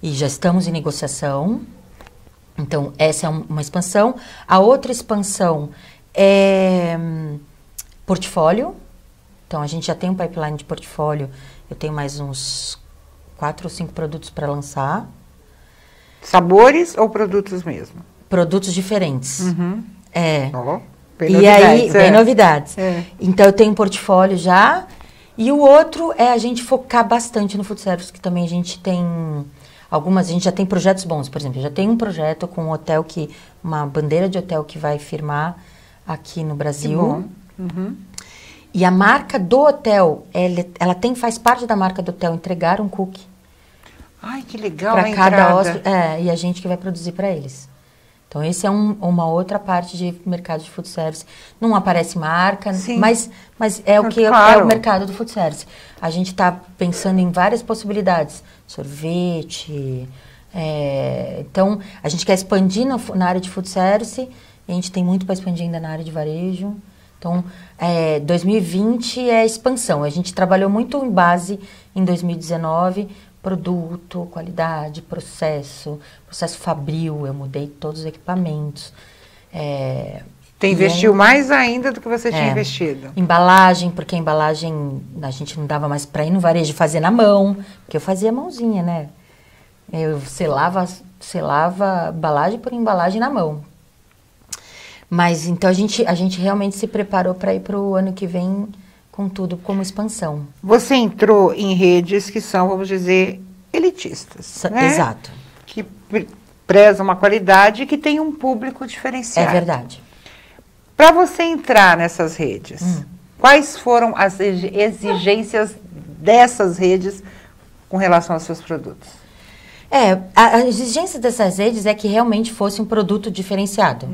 E já estamos em negociação. Então, essa é uma expansão. A outra expansão é portfólio. Então, a gente já tem um pipeline de portfólio. Eu tenho mais uns 4 ou 5 produtos para lançar. Sabores ou produtos mesmo? Produtos diferentes. Bem e novidades, aí, bem novidades. É. Então, eu tenho um portfólio já. E o outro é a gente focar bastante no food service, que também a gente tem a gente já tem projetos bons. Por exemplo, já tem um projeto com um hotel uma bandeira de hotel que vai firmar aqui no Brasil. Que bom. E a marca do hotel, ela faz parte da marca do hotel entregar um cookie. Ai, que legal para cada hóspede. E a gente que vai produzir para eles. Então, esse é uma outra parte de mercado de food service. Não aparece marca, mas é o que claro. É o mercado do food service. A gente está pensando em várias possibilidades. Sorvete. Então, a gente quer expandir na área de food service. E a gente tem muito para expandir ainda na área de varejo. Então, 2020 é expansão. A gente trabalhou muito em base em 2019, produto, qualidade, processo fabril, eu mudei todos os equipamentos. Você investiu mais ainda do que você tinha investido. Embalagem, porque a embalagem a gente não dava mais para ir no varejo fazer na mão, porque eu fazia mãozinha, né? Eu selava embalagem por embalagem na mão. Mas então a gente realmente se preparou para ir para o ano que vem com tudo como expansão. Você entrou em redes que são, vamos dizer, elitistas, né? Exato. Que prezam uma qualidade e que tem um público diferenciado. É verdade. Para você entrar nessas redes, quais foram as exigências dessas redes com relação aos seus produtos? A exigência dessas redes é que realmente fosse um produto diferenciado.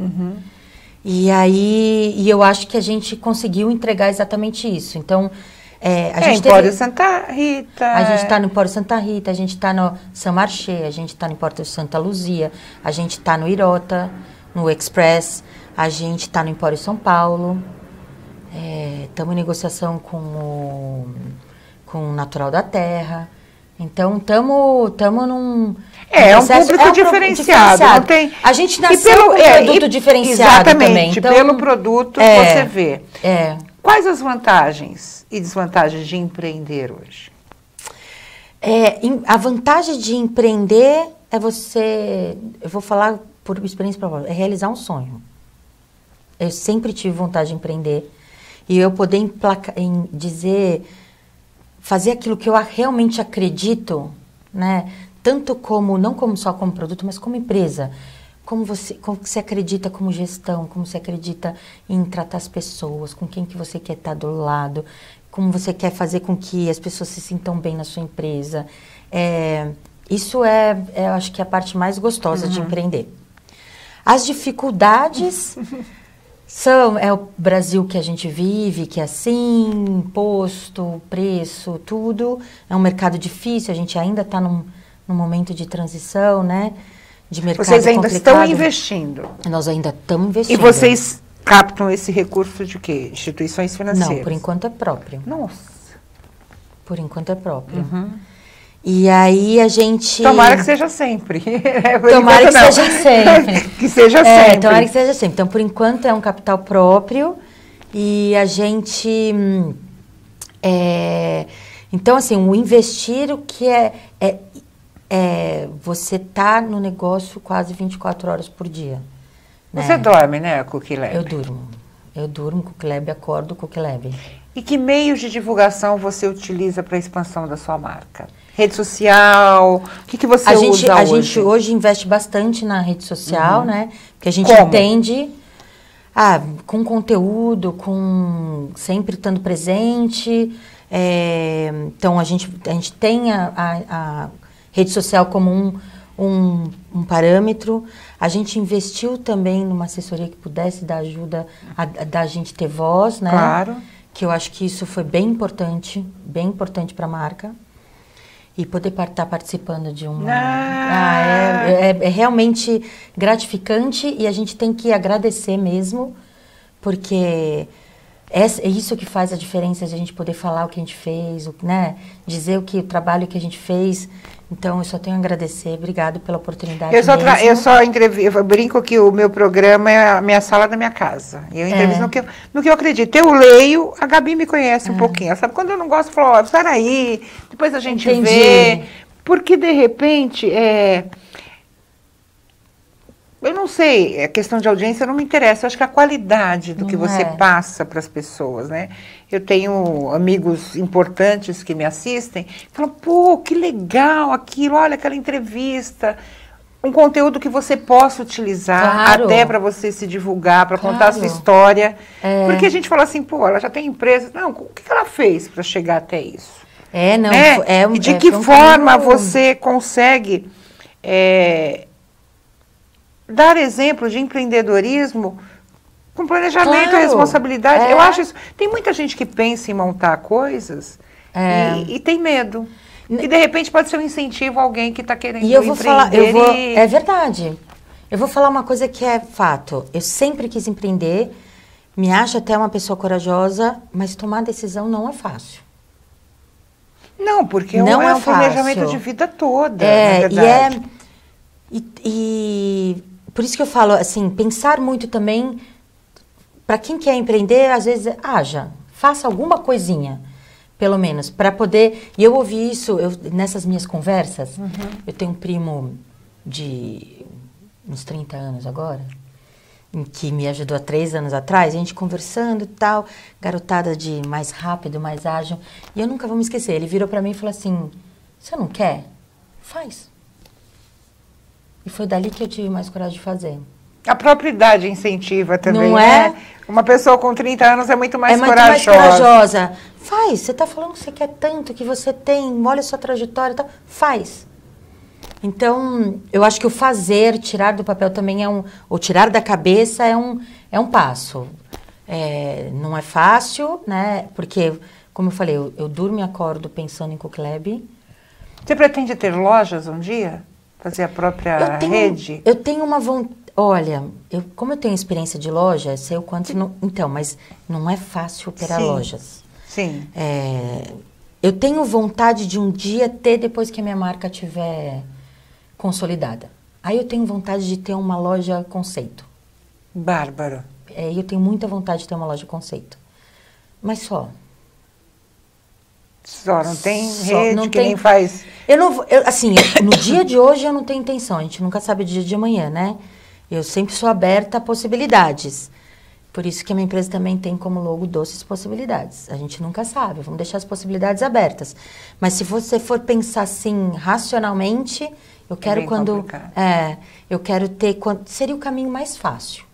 E aí, eu acho que a gente conseguiu entregar exatamente isso. Então, a gente Empório Santa Rita. A gente está no Empório Santa Rita, a gente está no Saint Marché, a gente está no Empório Santa Luzia, a gente está no Irota, no Express, a gente está no Empório São Paulo. Estamos em negociação com o Natural da Terra. Então, estamos num... um público diferenciado. Não tem... A gente nasceu com um produto diferenciado também. Então, pelo produto você vê. Quais as vantagens e desvantagens de empreender hoje? A vantagem de empreender é eu vou falar por experiência própria, é realizar um sonho. Eu sempre tive vontade de empreender. E eu poder fazer aquilo que eu realmente acredito, né? Tanto não só como produto, mas como empresa. Como você acredita como gestão, como você acredita em tratar as pessoas, com quem que você quer estar do lado, como você quer fazer com que as pessoas se sintam bem na sua empresa. Isso eu acho que é a parte mais gostosa de empreender. As dificuldades é o Brasil que a gente vive, que é assim, imposto, preço, tudo. É um mercado difícil, a gente ainda está num momento de transição, né? De mercado Vocês ainda complicado. estão investindo. Nós ainda estamos investindo. E vocês captam esse recurso de quê? Instituições financeiras? Não, por enquanto é próprio. Nossa. Por enquanto é próprio. E aí a gente... Tomara que seja sempre. Tomara que seja sempre. Que seja sempre. Tomara que seja sempre. Então, por enquanto é um capital próprio e a gente... Então, assim, o investir, o que você tá no negócio quase 24 horas por dia. Né? Você dorme, né, Cookie Lab? Eu durmo Cookie Lab, acordo Cookie Lab. E que meios de divulgação você utiliza para a expansão da sua marca? Rede social? O que você usa hoje? A gente hoje investe bastante na rede social, né? Porque a gente entende... com conteúdo, sempre estando presente. Então, a gente tem a rede social como um parâmetro. A gente investiu também numa assessoria que pudesse dar ajuda da gente ter voz, né? Claro. Que eu acho que isso foi bem importante para a marca. E poder estar participando de uma... é realmente gratificante e a gente tem que agradecer mesmo, porque é isso que faz a diferença, de a gente poder falar o que a gente fez, né? Dizer o trabalho que a gente fez. Então, eu só tenho a agradecer. Obrigado pela oportunidade Eu brinco que o meu programa é a minha sala da minha casa. Eu entrevisto no que eu acredito. Eu leio, a Gabi me conhece um pouquinho. Ela sabe, quando eu não gosto, eu falo, espera aí, depois a gente vê. Porque, de repente, eu não sei, a questão de audiência não me interessa. Eu acho que a qualidade do que você passa para as pessoas, né? Eu tenho amigos importantes que me assistem, falam, pô, que legal aquilo, olha aquela entrevista. Um conteúdo que você possa utilizar até para você se divulgar, para contar a sua história. Porque a gente fala assim, pô, ela já tem empresa. Não, o que ela fez para chegar até isso? E de que forma você consegue dar exemplo de empreendedorismo com planejamento e responsabilidade? Eu acho isso. Tem muita gente que pensa em montar coisas e tem medo. E, de repente, pode ser um incentivo a alguém que está querendo empreender. É verdade. Eu vou falar uma coisa que é fato. Eu sempre quis empreender, me acho até uma pessoa corajosa, mas tomar decisão não é fácil. Não, porque é um planejamento de vida toda, na verdade. E por isso que eu falo, assim, pensar muito também, para quem quer empreender, às vezes, faça alguma coisinha, pelo menos, para poder... E eu ouvi isso nessas minhas conversas. Eu tenho um primo de uns 30 anos agora, que me ajudou há 3 anos atrás, a gente conversando e tal, garotada de mais rápido, mais ágil. E eu nunca vou me esquecer, ele virou para mim e falou assim, você não quer? Faz. E foi dali que eu tive mais coragem de fazer. A própria idade incentiva também, não né? Uma pessoa com 30 anos é muito mais corajosa. Mais corajosa. Faz, você está falando que você quer tanto, que você tem, olha a sua trajetória e tal. Faz. Então, eu acho que o fazer, tirar do papel também ou tirar da cabeça é um passo. Não é fácil, né? Porque, como eu falei, eu durmo e acordo pensando em Cookie Lab. Você pretende ter lojas um dia? Fazer a própria rede? Eu tenho uma vontade. Olha, como eu tenho experiência de loja, sei o quanto... Então, mas não é fácil operar lojas. Sim. Eu tenho vontade de um dia ter, depois que a minha marca estiver consolidada. Aí eu tenho vontade de ter uma loja conceito. Bárbaro. Eu tenho muita vontade de ter uma loja conceito. Mas só. Não tem rede não tem, nem faz... Assim, no dia de hoje eu não tenho intenção. A gente nunca sabe o dia de amanhã, né? Eu sempre sou aberta a possibilidades. Por isso que a minha empresa também tem como logo Doces Possibilidades. A gente nunca sabe, vamos deixar as possibilidades abertas. Mas se você for pensar assim, racionalmente, eu quero eu quero ter... Seria o caminho mais fácil.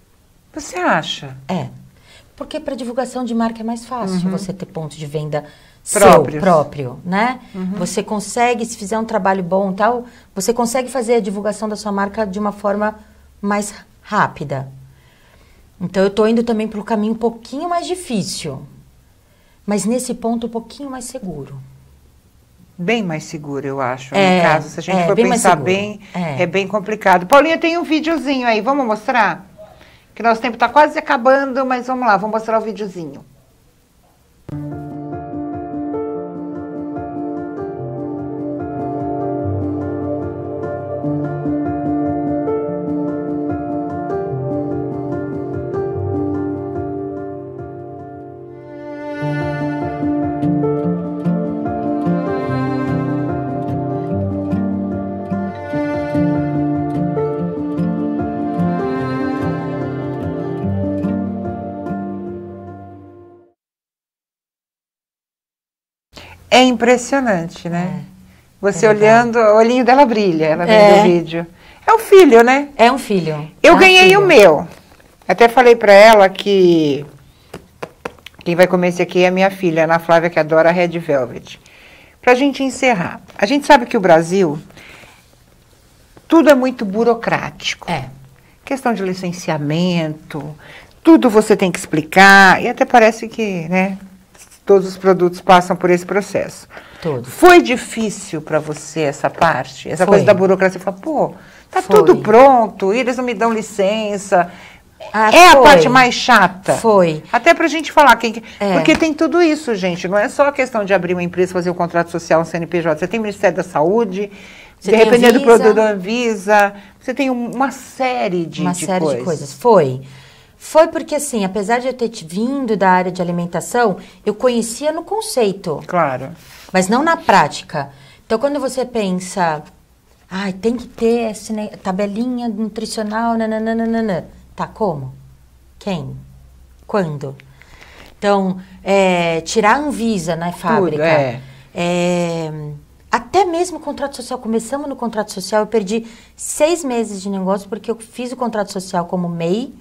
Você acha? Porque para divulgação de marca é mais fácil você ter ponto de venda próprio, né? Você consegue, se fizer um trabalho bom e tal, você consegue fazer a divulgação da sua marca de uma forma mais rápida. Então, eu estou indo também para um caminho um pouquinho mais difícil. Mas nesse ponto, um pouquinho mais seguro. Bem mais seguro, eu acho. No caso, se a gente for bem pensar bem, é bem complicado. Paulinha, tem um videozinho aí, vamos mostrar? Que nosso tempo está quase acabando, mas vamos lá, vamos mostrar o videozinho. É impressionante, né? Você É olhando, o olhinho dela brilha, ela vendo o vídeo. É um filho, né? É um filho. Eu ganhei o meu. Até falei para ela que quem vai comer esse aqui é a minha filha, Ana Flávia, que adora Red Velvet. Pra gente encerrar. A gente sabe que o Brasil, tudo é muito burocrático. Questão de licenciamento, tudo você tem que explicar, e até parece que, né, todos os produtos passam por esse processo. Todos. Foi difícil para você essa parte? Essa coisa da burocracia? Você fala, pô, tá tudo pronto, eles não me dão licença. É a parte mais chata? Foi. Até pra gente falar. Porque tem tudo isso, gente. Não é só a questão de abrir uma empresa, fazer um contrato social, um CNPJ. Você tem o Ministério da Saúde, dependendo do produto da Anvisa, você tem uma série de coisas. Uma série de coisas. Foi porque, assim, apesar de eu ter vindo da área de alimentação, eu conhecia no conceito. Claro. Mas não na prática. Então, quando você pensa, tem que ter essa tabelinha nutricional, nananana. Tá, como? Quem? Quando? Então, tirar a Anvisa na fábrica. Até mesmo o contrato social. Começamos no contrato social, eu perdi 6 meses de negócio porque eu fiz o contrato social como MEI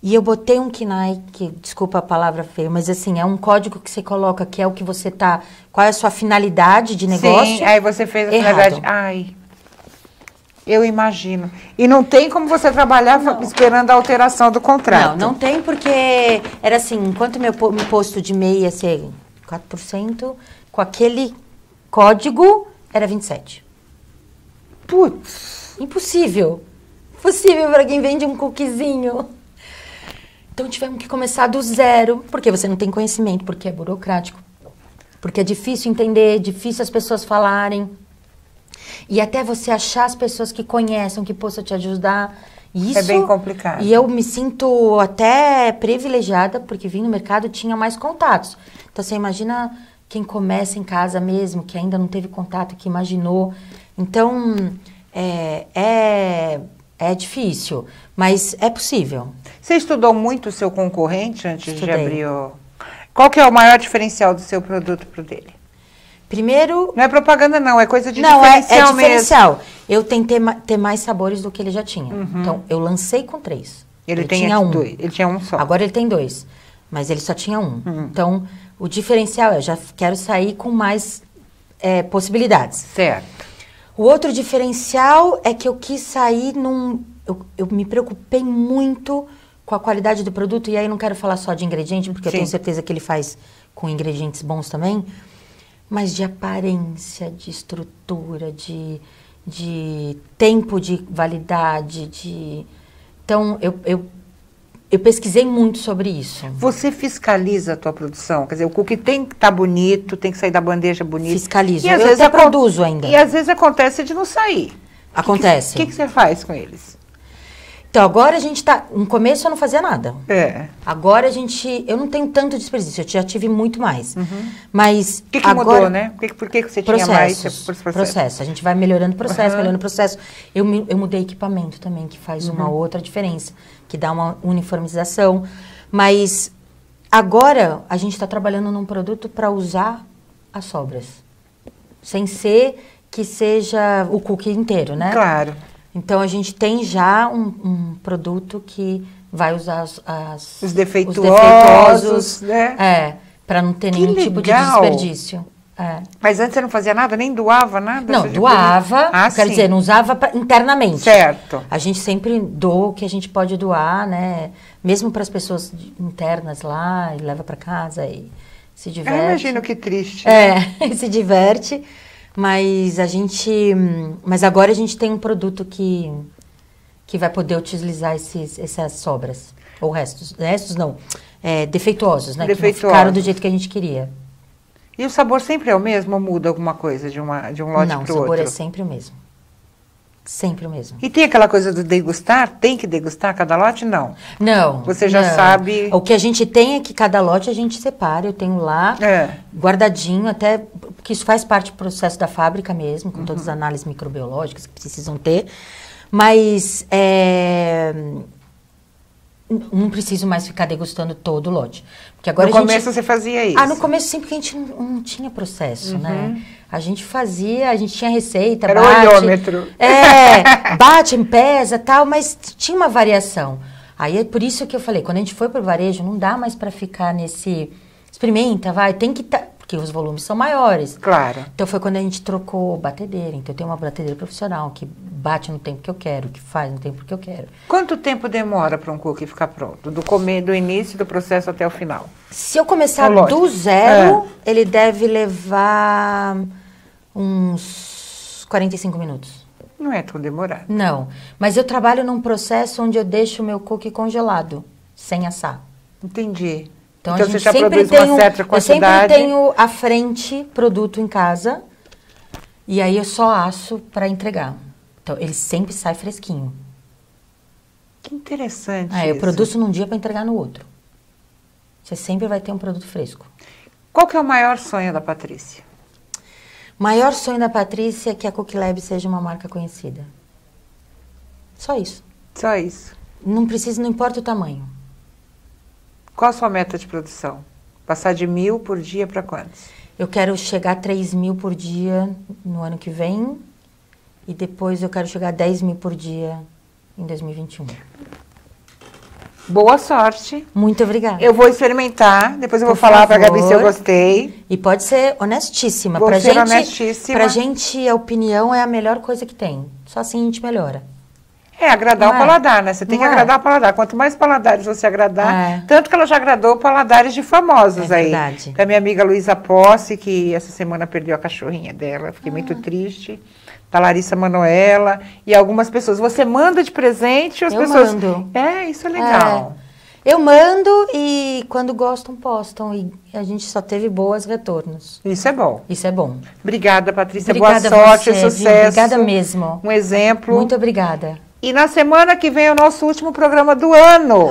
e eu botei um KNAI, que, desculpa a palavra feia, mas assim, é um código que você coloca, que é o que você tá... Qual é a sua finalidade de negócio? Sim, aí você fez a finalidade... Eu imagino. E não tem como você trabalhar esperando a alteração do contrato. Não tem, porque era assim, enquanto meu imposto de MEI ia ser 4%, com aquele código era 27%. Putz! Impossível. Impossível para quem vende um cookiezinho. Então tivemos que começar do zero, porque você não tem conhecimento, porque é burocrático, porque é difícil entender, difícil as pessoas falarem. E até você achar as pessoas que conhecem, que possam te ajudar. Isso, é bem complicado. E eu me sinto até privilegiada, porque vim no mercado e tinha mais contatos. Então, você imagina quem começa em casa mesmo, que ainda não teve contato, que imaginou. Então, é difícil, mas é possível. Você estudou muito o seu concorrente antes de abrir o... Qual que é o maior diferencial do seu produto pro dele? Primeiro... Não é propaganda, não. É coisa de diferencial mesmo. Não, é diferencial. Eu tentei ter mais sabores do que ele já tinha. Então, eu lancei com 3. Ele tinha um. Ele tinha um só. Agora ele tem 2. Mas ele só tinha um. Então, o diferencial é, eu já quero sair com mais possibilidades. Certo. O outro diferencial é que eu quis sair eu me preocupei muito com a qualidade do produto. E aí, não quero falar só de ingrediente, porque eu tenho certeza que ele faz com ingredientes bons também. Mas de aparência, de estrutura, de tempo de validade, Então, eu pesquisei muito sobre isso. Você fiscaliza a tua produção? Quer dizer, o cookie tem que estar bonito, tem que sair da bandeja bonita. Fiscalizo. E às vezes produzo ainda. E às vezes acontece de não sair. Acontece. O que você faz com eles? Então, agora a gente tá... No começo eu não fazia nada. Agora eu não tenho tanto desperdício, eu já tive muito mais. Mas o que agora, mudou, né? Por que você tinha mais? Processo. A gente vai melhorando o processo, melhorando o processo. Eu mudei equipamento também, que faz uma outra diferença, que dá uma uniformização. Mas agora a gente está trabalhando num produto para usar as sobras. Sem ser que seja o cookie inteiro, né? Claro. Então, a gente tem já um produto que vai usar os defeituosos, né? Para não ter nenhum tipo de desperdício. Mas antes você não fazia nada? Nem doava nada? Não, doava. Quero dizer, não usava internamente. Certo. A gente sempre doa o que a gente pode doar, né? Mesmo para as pessoas internas lá, e leva para casa e se diverte. Eu imagino que triste. Se diverte. Mas agora a gente tem um produto que vai poder utilizar essas sobras. Ou restos não, defeituosos, né? Que não ficaram do jeito que a gente queria. E o sabor sempre é o mesmo ou muda alguma coisa de um lote para o outro? Não, o sabor é sempre o mesmo. Sempre o mesmo. E tem aquela coisa do degustar? Tem que degustar cada lote? Não. Não. Você já sabe... O que a gente tem é que cada lote a gente separa. Eu tenho lá, guardadinho, até... Porque isso faz parte do processo da fábrica mesmo, com todas as análises microbiológicas que precisam ter. Mas não preciso mais ficar degustando todo o lote. Porque agora no começo você fazia isso? No começo sempre que a gente não tinha processo, né? A gente tinha receita, era olhômetro. Bate, pesa, tal, mas tinha uma variação. Aí é por isso que eu falei, quando a gente foi pro varejo, não dá mais para ficar nesse... Experimenta, vai, tem que porque os volumes são maiores. Claro. Então foi quando a gente trocou batedeira. Então eu tenho uma batedeira profissional que bate no tempo que eu quero, que faz no tempo que eu quero. Quanto tempo demora para um cookie ficar pronto? Do início do processo até o final? Se eu começar do zero, ele deve levar uns 45 minutos. Não é tão demorado. Não, mas eu trabalho num processo onde eu deixo o meu cookie congelado, sem assar. Entendi. Então você já produz uma certa quantidade? Eu sempre tenho à frente produto em casa e aí eu só asso para entregar. Então ele sempre sai fresquinho. Que interessante Eu produzo num dia para entregar no outro. Você sempre vai ter um produto fresco. Qual que é o maior sonho da Patrícia? O maior sonho da Patrícia é que a Cookie Lab seja uma marca conhecida. Só isso. Só isso. Não importa o tamanho. Qual a sua meta de produção? Passar de 1.000 por dia para quantos? Eu quero chegar a 3.000 por dia no ano que vem. E depois eu quero chegar a 10.000 por dia em 2021. Boa sorte. Muito obrigada. Eu vou experimentar, depois eu vou falar para a Gabi se eu gostei. E pode ser honestíssima. Vou ser honestíssima. Pra gente, a opinião é a melhor coisa que tem. Só assim a gente melhora. Agradar o paladar, né? Você tem que agradar o paladar. Quanto mais paladares você agradar, tanto que ela já agradou paladares de famosos aí. Verdade. Da minha amiga Luísa Posse, que essa semana perdeu a cachorrinha dela, fiquei muito triste. Da Larissa Manoela e algumas pessoas. Você manda de presente ou as pessoas... Mando. Isso é legal. Eu mando e quando gostam, postam. E a gente só teve boas retornos. Isso é bom. Isso é bom. Obrigada, Patrícia. Obrigada boa sorte, você, sucesso. Viu? Obrigada mesmo. Um exemplo. Muito obrigada. E na semana que vem é o nosso último programa do ano.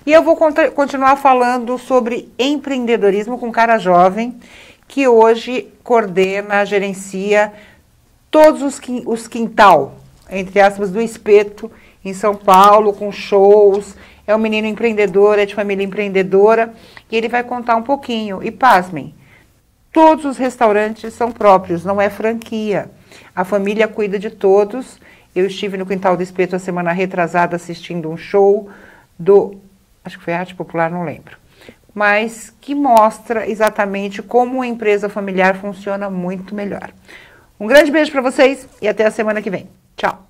E eu vou continuar falando sobre empreendedorismo com cara jovem, que hoje coordena, gerencia todos os quintal, entre aspas, do Espeto, em São Paulo, com shows. É um menino empreendedor, é de família empreendedora, e ele vai contar um pouquinho. E pasmem, todos os restaurantes são próprios, não é franquia. A família cuida de todos. Eu estive no Quintal do Espeto a semana retrasada assistindo um show acho que foi Arte Popular, não lembro. Mas que mostra exatamente como uma empresa familiar funciona muito melhor. Um grande beijo para vocês e até a semana que vem. Tchau!